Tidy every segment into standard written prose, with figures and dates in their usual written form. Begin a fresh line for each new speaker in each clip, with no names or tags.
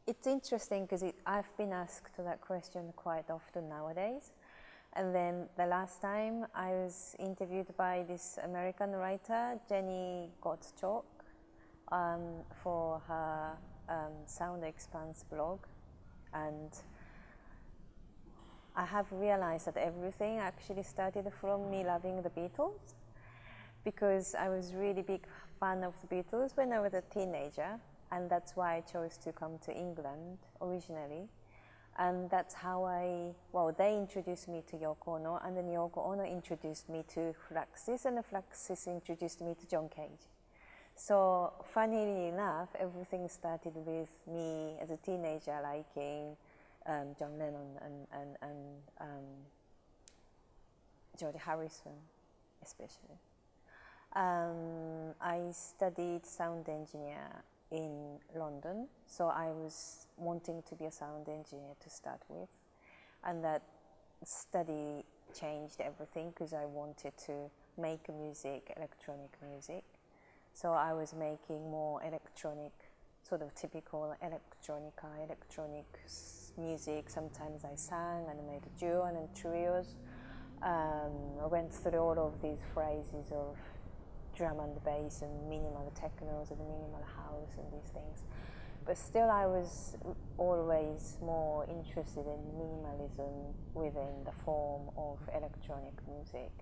It's interesting because I've been asked that question quite often nowadays. And then the last time I was interviewed by this American writer, Jenny Gottschalk, for her Sound Expanse blog. And I have realized that everything actually started from me loving the Beatles, because I was really big fan of the Beatles when I was a teenager, and that's why I chose to come to England originally. And that's how they introduced me to Yoko Ono, and then Yoko Ono introduced me to Fluxus, and Fluxus introduced me to John Cage. So funnily enough, everything started with me as a teenager liking John Lennon and George Harrison, especially. I studied sound engineer in London, so I was wanting to be a sound engineer to start with, and that study changed everything because I wanted to make music, electronic music. So I was making more electronic, sort of typical electronic music. Sometimes I sang and made a duo and trios. I went through all of these phrases of drum and bass and minimal technos and minimal house and these things. But still I was always more interested in minimalism within the form of electronic music.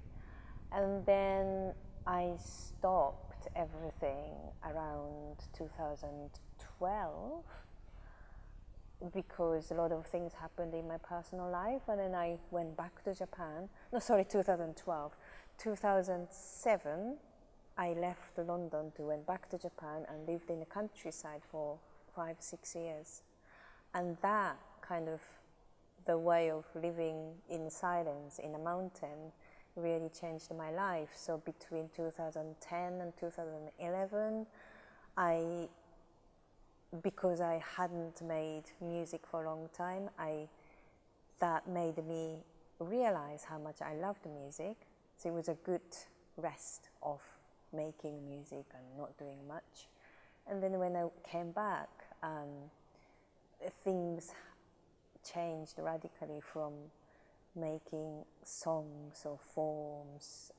And then I stopped everything around 2012 because a lot of things happened in my personal life, and then I went back to Japan. No, sorry, 2012. 2007, I left London to went back to Japan and lived in the countryside for 5-6 years. And that kind of, the way of living in silence in a mountain really changed my life. So between 2010 and 2011, because I hadn't made music for a long time, that made me realize how much I loved music. So it was a good rest of making music and not doing much. And then when I came back, things changed radically from making songs or forms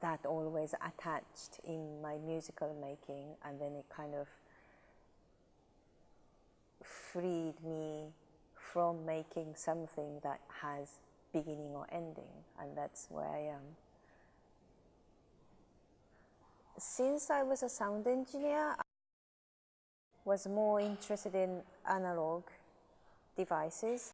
that always attached in my musical making, and then it kind of freed me from making something that has beginning or ending, and that's where I am. Since I was a sound engineer, I was more interested in analog devices.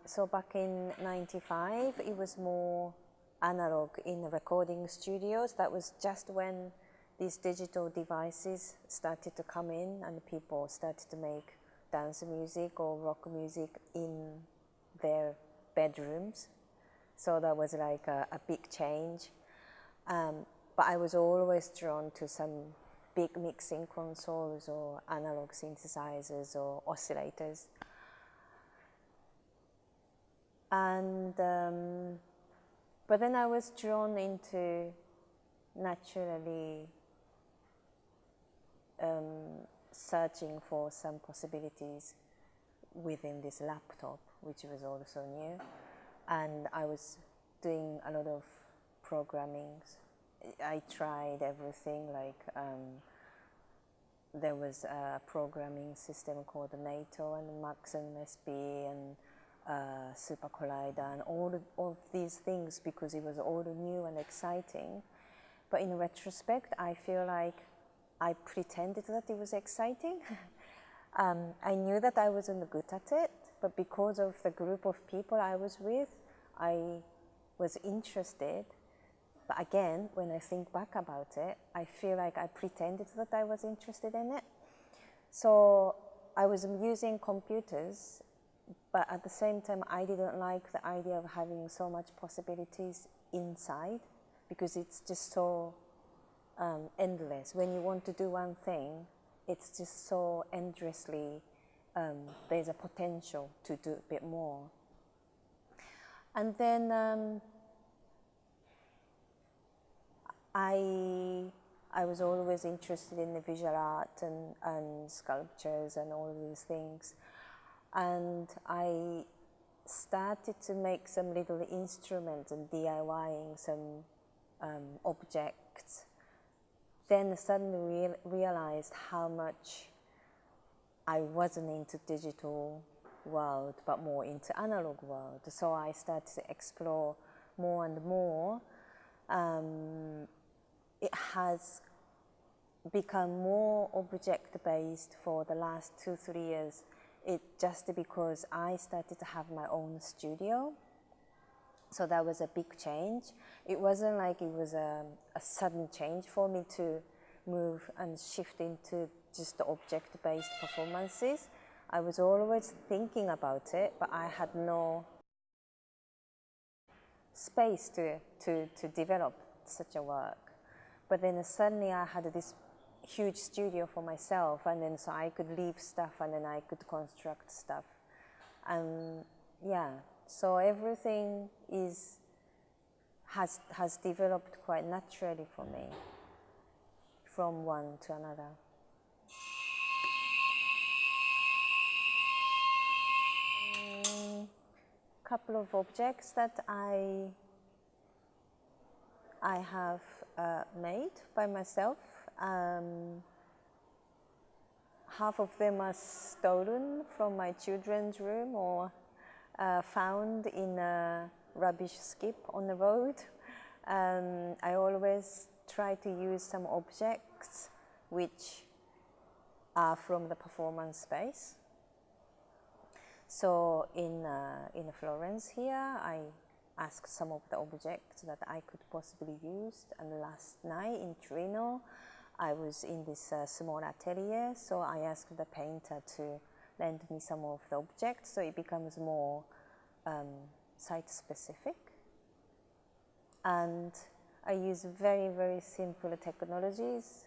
So back in '95, it was more analog in the recording studios. That was just when these digital devices started to come in and people started to make dance music or rock music in their bedrooms. So that was like a big change. But I was always drawn to some big mixing consoles or analog synthesizers or oscillators. And but then I was drawn into naturally searching for some possibilities within this laptop, which was also new. And I was doing a lot of programming. I tried everything, like there was a programming system called NATO and Max and MSB and Super Collider and all of these things, because it was all new and exciting. But in retrospect, I feel like I pretended that it was exciting. I knew that I wasn't good at it, but because of the group of people I was with, I was interested. But again, when I think back about it, I feel like I pretended that I was interested in it. So I was using computers, but at the same time, I didn't like the idea of having so much possibilities inside, because it's just so endless. When you want to do one thing, it's just so endlessly, there's a potential to do a bit more. And then I was always interested in the visual art and sculptures and all these things. And I started to make some little instruments and DIYing some objects. Then suddenly realized how much I wasn't into digital world, but more into analog world. So I started to explore more and more. It has become more object-based for the last 2-3 years. It just because I started to have my own studio. So that was a big change. It wasn't like it was a sudden change for me to move and shift into just the object-based performances. I was always thinking about it, but I had no space to develop such a work. But then suddenly I had this huge studio for myself, and then so I could leave stuff and then I could construct stuff. And yeah, so everything has developed quite naturally for me from one to another. Couple of objects that I have made by myself. Half of them are stolen from my children's room or found in a rubbish skip on the road. I always try to use some objects which are from the performance space. So in Florence here, I asked some of the objects that I could possibly use. And last night in Torino, I was in this small atelier, so I asked the painter to lend me some of the objects, so it becomes more site-specific. And I use very, very simple technologies,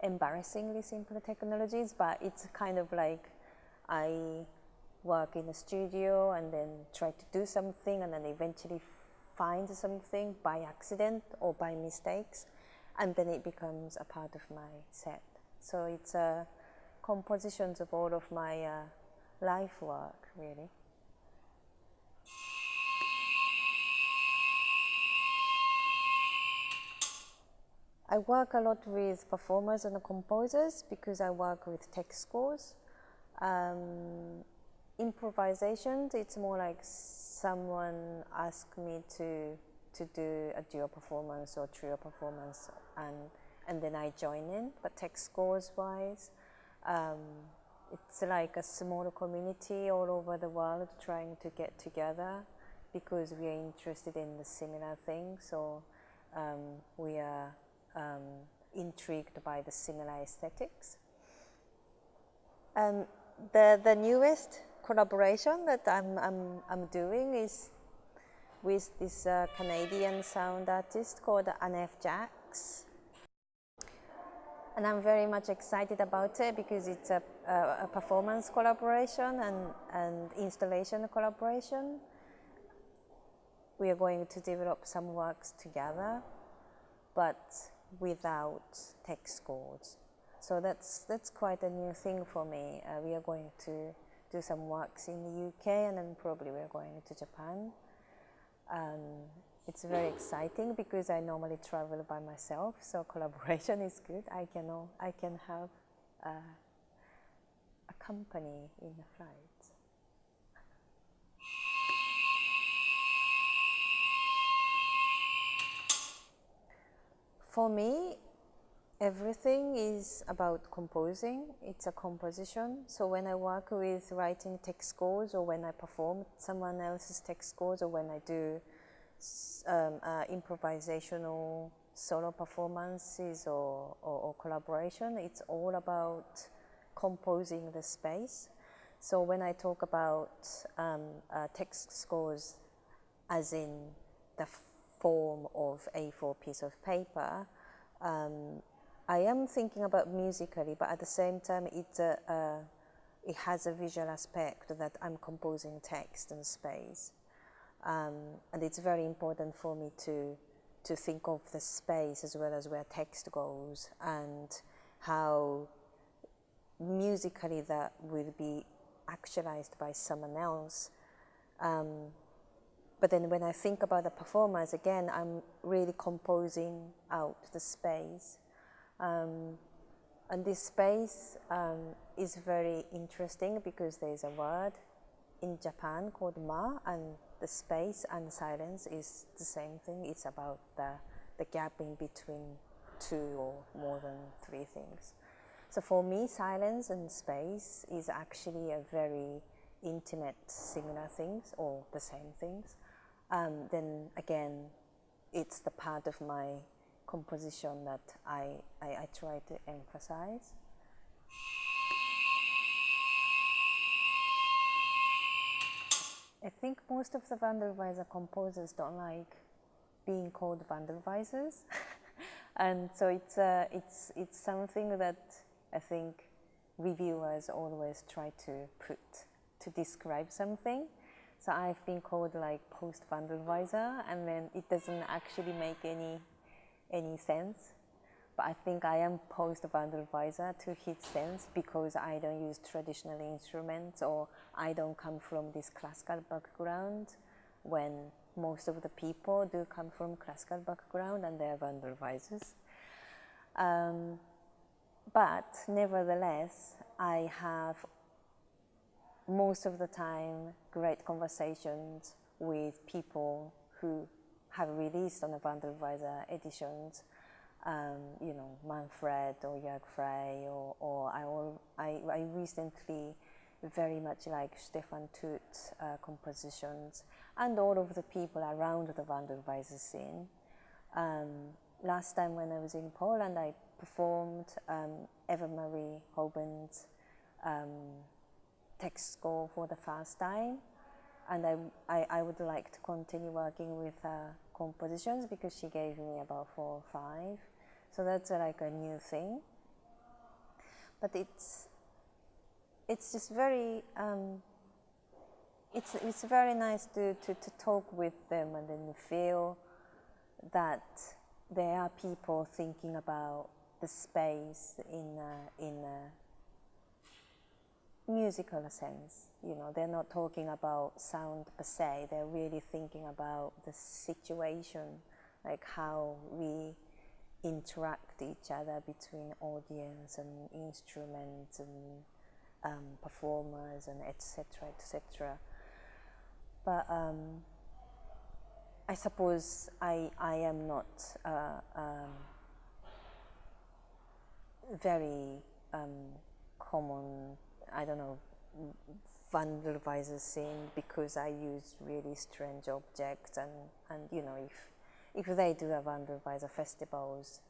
embarrassingly simple technologies, but it's kind of like I work in a studio and then try to do something and then eventually find something by accident or by mistakes, and then it becomes a part of my set. So it's compositions of all of my life work, really. I work a lot with performers and composers because I work with text scores. Improvisations, it's more like someone asked me to do a duo performance or trio performance, and then I join in. But text scores wise, it's like a small community all over the world trying to get together because we are interested in the similar things. So we are intrigued by the similar aesthetics. The newest collaboration that I'm doing is with this Canadian sound artist called Anef Jax. And I'm very much excited about it because it's a performance collaboration and installation collaboration. We are going to develop some works together, but without text scores. So that's quite a new thing for me. We are going to do some works in the UK, and then probably we're going to Japan. It's very exciting because I normally travel by myself, so collaboration is good. I can have a company in the flight. For me, everything is about composing. It's a composition. So when I work with writing text scores, or when I perform someone else's text scores, or when I do improvisational solo performances or collaboration, it's all about composing the space. So when I talk about text scores as in the form of A4 piece of paper, I am thinking about musically, but at the same time it has a visual aspect that I'm composing text and space. And it's very important for me to think of the space as well as where text goes, and how musically that will be actualized by someone else. But then when I think about the performance, again, I'm really composing out the space. And this space is very interesting because there's a word in Japan called ma, and the space and silence is the same thing. It's about the gap in between two or more than three things. So for me, silence and space is actually a very intimate, similar things or the same things. Then again, it's the part of my composition that I try to emphasize. I think most of the Wandelweiser composers don't like being called Wandelweisers, and so it's something that I think reviewers always try to put to describe something. So I've been called like post Wandelweiser, and then it doesn't actually make any sense. But I think I am post Wandelweiser to his sense because I don't use traditional instruments, or I don't come from this classical background, when most of the people do come from classical background and they're Wandelweisers. But nevertheless, I have most of the time great conversations with people who have released on the Wandelweiser editions, you know, Manfred or Jörg Frey, or I recently very much like Stefan Tut's compositions, and all of the people around the Wandelweiser scene. Last time when I was in Poland, I performed Eva-Marie Hoben's text score for the first time, and I would like to continue working with her compositions because she gave me about 4 or 5, so that's like a new thing. But it's just very it's very nice to talk with them and then feel that there are people thinking about the space in a musical sense. You know, they're not talking about sound per se, they're really thinking about the situation, like how we interact each other between audience and instruments and performers and etc. etc. But I suppose I am not very common, I don't know, Wandelweiser scene, because I use really strange objects, and you know, if they do a Wandelweiser festivals,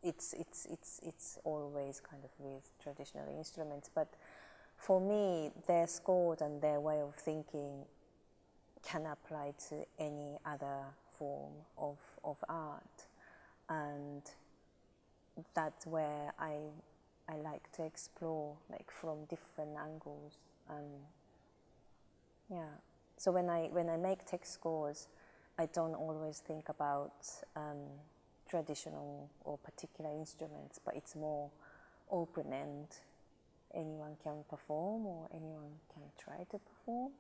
it's always kind of with traditional instruments. But for me, their scores and their way of thinking can apply to any other form of art, and that's where I like to explore, like from different angles. Yeah. So when I make text scores, I don't always think about traditional or particular instruments, but it's more open-end. Anyone can perform, or anyone can try to perform.